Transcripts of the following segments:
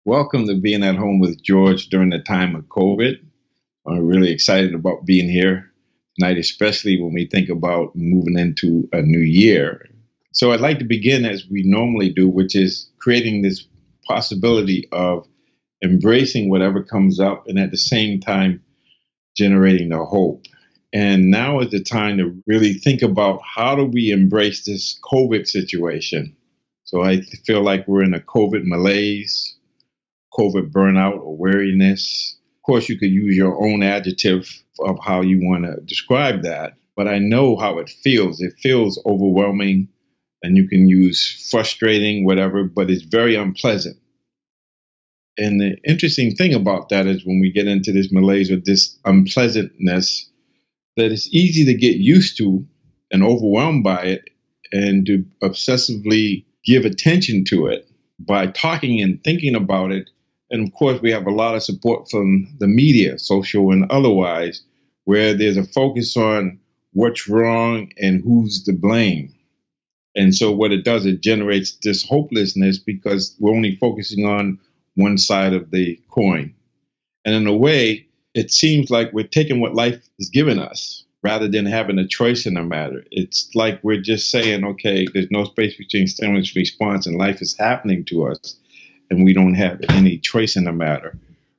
Welcome to being at home with George during the time of COVID. I'm really excited about being here tonight, especially when we think about moving into a new year. So I'd like to begin as we normally do, which is creating this possibility of embracing whatever comes up and at the same time generating the hope. And now is the time to really think about how do we embrace this COVID situation. So I feel like we're in a COVID malaise, COVID burnout or weariness. Of course, you could use your own adjective of how you want to describe that, but I know how it feels. It feels overwhelming, and you can use frustrating, whatever, but it's very unpleasant. And the interesting thing about that is when we get into this malaise or this unpleasantness, that it's easy to get used to and overwhelmed by it and to obsessively give attention to it by talking and thinking about it. And of course, we have a lot of support from the media, social and otherwise, where there's a focus on what's wrong and who's to blame. And so what it does, it generates this hopelessness because we're only focusing on one side of the coin. And in a way, it seems like we're taking what life is giving us rather than having a choice in the matter. It's like we're just saying, okay, there's no space between stimulus and response, and life is happening to us, and we don't have any choice in the matter,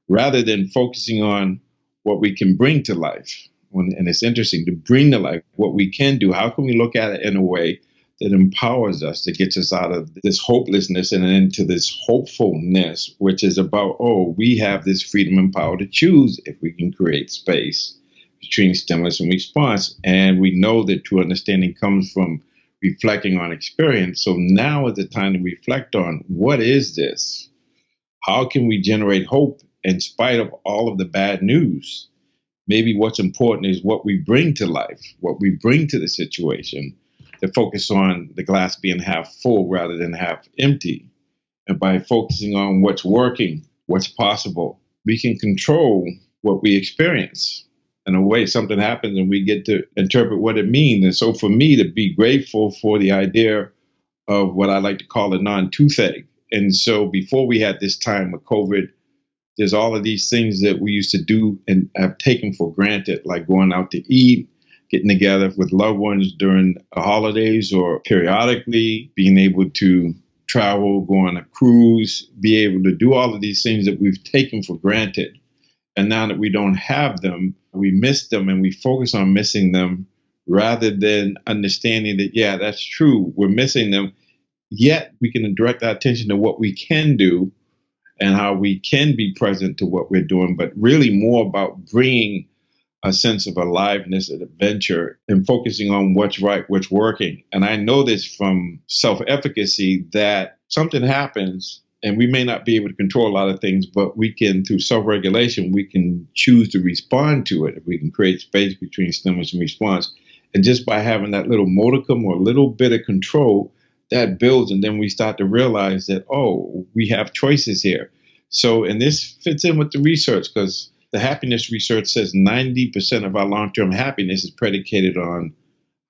rather than focusing on what we can bring to life. And it's interesting to bring to life what we can do. How can we look at it in a way that empowers us, that gets us out of this hopelessness and into this hopefulness, which is about, oh, we have this freedom and power to choose if we can create space between stimulus and response. And we know that true understanding comes from reflecting on experience. So now is the time to reflect on what is this? How can we generate hope in spite of all of the bad news? Maybe what's important is what we bring to life, what we bring to the situation, to focus on the glass being half full rather than half empty. And by focusing on what's working, what's possible, we can control what we experience. In a way, something happens and we get to interpret what it means. And so for me to be grateful for the idea of what I like to call a non-toothache. And so before we had this time of COVID, there's all of these things that we used to do and have taken for granted, like going out to eat, getting together with loved ones during the holidays or periodically, being able to travel, go on a cruise, be able to do all of these things that we've taken for granted. And now that we don't have them, we miss them and we focus on missing them rather than understanding that, yeah, that's true, we're missing them. Yet we can direct our attention to what we can do and how we can be present to what we're doing, but really more about bringing a sense of aliveness and adventure and focusing on what's right, what's working. And I know this from self-efficacy that something happens and we may not be able to control a lot of things, but we can, through self-regulation, we can choose to respond to it. If we can create space between stimulus and response. And just by having that little modicum or a little bit of control, that builds. And then we start to realize that, oh, we have choices here. So, and this fits in with the research because the happiness research says 90% of our long-term happiness is predicated on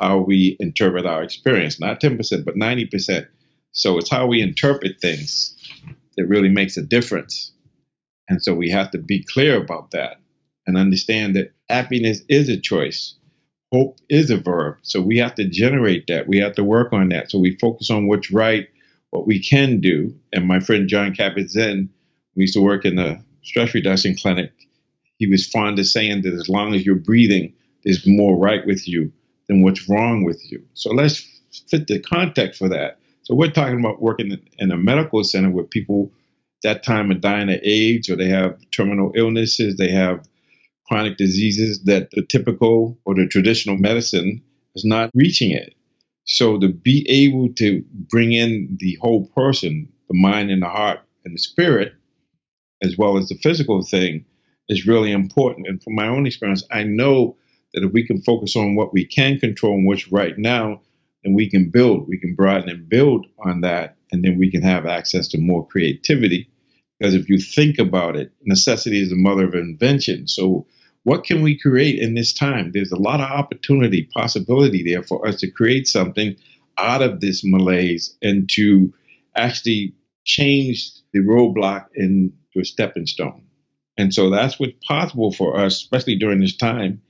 how we interpret our experience. Not 10%, but 90%. So it's how we interpret things that really makes a difference. And so we have to be clear about that and understand that happiness is a choice. Hope is a verb. So we have to generate that. We have to work on that. So we focus on what's right, what we can do. And my friend John Kabat-Zinn, we used to work in a stress reduction clinic. He was fond of saying that as long as you're breathing, there's more right with you than what's wrong with you. So let's fit the context for that. So we're talking about working in a medical center where people that time are dying of AIDS, or they have terminal illnesses, they have chronic diseases that the typical or the traditional medicine is not reaching it. So to be able to bring in the whole person, the mind and the heart and the spirit, as well as the physical thing, is really important. And from my own experience, I know that if we can focus on what we can control and what's right now, then we can broaden and build on that, and then we can have access to more creativity. Because if you think about it, necessity is the mother of invention. So what can we create in this time? There's a lot of opportunity, possibility there for us to create something out of this malaise and to actually change the roadblock into a stepping stone. And so that's what's possible for us, especially during this time,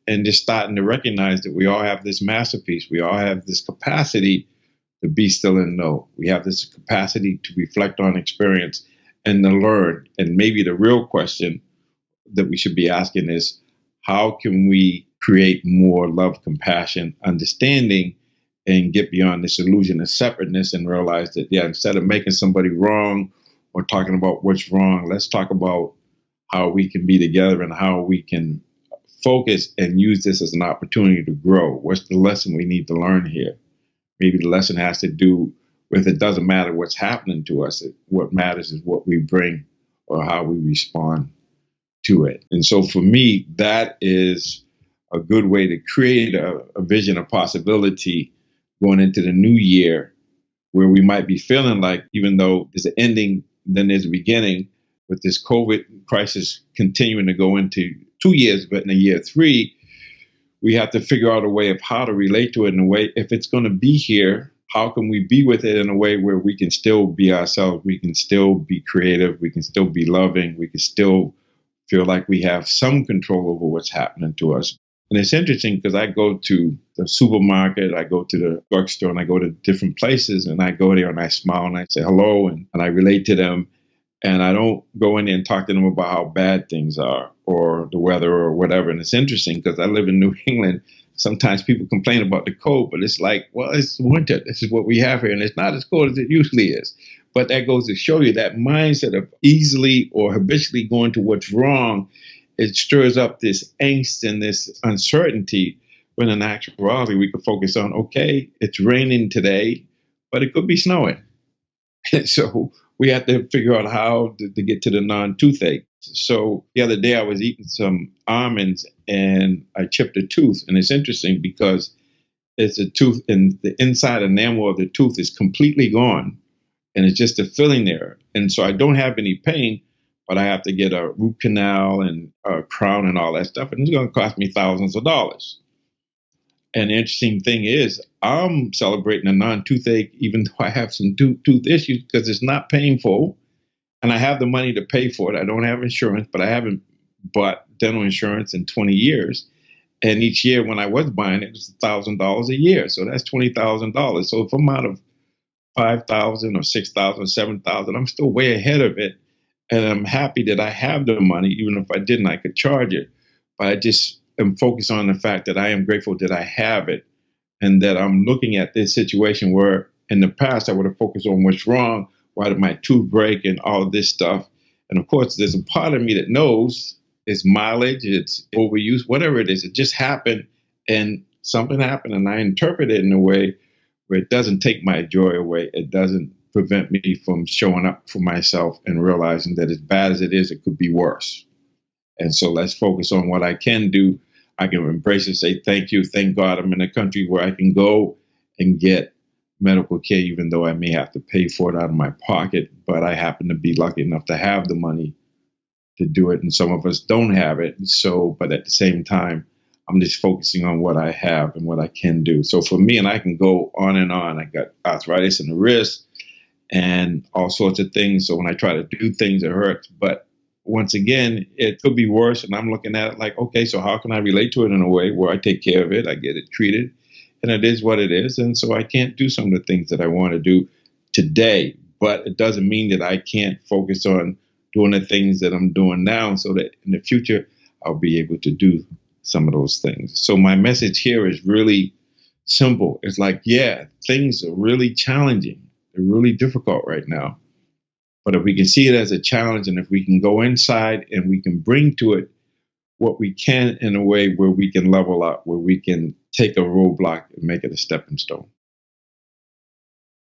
and just starting to recognize that we all have this masterpiece. We all have this capacity to be still and know. We have this capacity to reflect on experience and to learn. And maybe the real question that we should be asking is, how can we create more love, compassion, understanding, and get beyond this illusion of separateness and realize that, yeah, instead of making somebody wrong or talking about what's wrong, let's talk about how we can be together and how we can focus and use this as an opportunity to grow. What's the lesson we need to learn here? Maybe the lesson has to do with, it doesn't matter what's happening to us. What matters is what we bring or how we respond to it. And so for me, that is a good way to create a vision of possibility going into the new year, where we might be feeling like, even though there's an ending, then there's a beginning, with this COVID crisis continuing to go into 2 years, but in year 3, we have to figure out a way of how to relate to it in a way, if it's going to be here, how can we be with it in a way where we can still be ourselves, we can still be creative, we can still be loving, we can still feel like we have some control over what's happening to us. And it's interesting because I go to the supermarket, I go to the drugstore, and I go to different places, and I go there and I smile and I say hello, and I relate to them. And I don't go in there and talk to them about how bad things are or the weather or whatever. And it's interesting because I live in New England. Sometimes people complain about the cold, but it's like, well, it's winter. This is what we have here. And it's not as cold as it usually is. But that goes to show you that mindset of easily or habitually going to what's wrong, it stirs up this angst and this uncertainty, when in actuality we could focus on, okay, it's raining today, but it could be snowing. So we have to figure out how to get to the non-toothache. So the other day I was eating some almonds and I chipped a tooth. And it's interesting because it's a tooth and the inside enamel of the tooth is completely gone. And it's just a filling there. And so I don't have any pain, but I have to get a root canal and a crown and all that stuff. And it's going to cost me thousands of dollars. And the interesting thing is, I'm celebrating a non-toothache, even though I have some tooth issues, because it's not painful. And I have the money to pay for it. I don't have insurance, but I haven't bought dental insurance in 20 years. And each year when I was buying it, it was $1,000 a year. So that's $20,000. So if I'm out of 5,000 or 6,000 or 7,000, I'm still way ahead of it. And I'm happy that I have the money. Even if I didn't, I could charge it. But I just am focused on the fact that I am grateful that I have it, and that I'm looking at this situation where in the past I would have focused on what's wrong, why did my tooth break and all of this stuff. And of course, there's a part of me that knows it's mileage, it's overuse, whatever it is. It just happened, and something happened, and I interpret it in a way where it doesn't take my joy away. It doesn't prevent me from showing up for myself and realizing that as bad as it is, it could be worse. And so let's focus on what I can do. I can embrace it, say thank you, thank God I'm in a country where I can go and get medical care, even though I may have to pay for it out of my pocket. But I happen to be lucky enough to have the money to do it, and some of us don't have it. So, but at the same time, I'm just focusing on what I have and what I can do. So for me, and I can go on and on. I got arthritis in the wrist and all sorts of things. So when I try to do things, it hurts. But once again, it could be worse. And I'm looking at it like, okay, so how can I relate to it in a way where I take care of it, I get it treated, and it is what it is. And so I can't do some of the things that I want to do today, but it doesn't mean that I can't focus on doing the things that I'm doing now, so that in the future, I'll be able to do some of those things. So my message here is really simple. It's like, yeah, things are really challenging. They're really difficult right now. But if we can see it as a challenge, and if we can go inside and we can bring to it what we can in a way where we can level up, where we can take a roadblock and make it a stepping stone.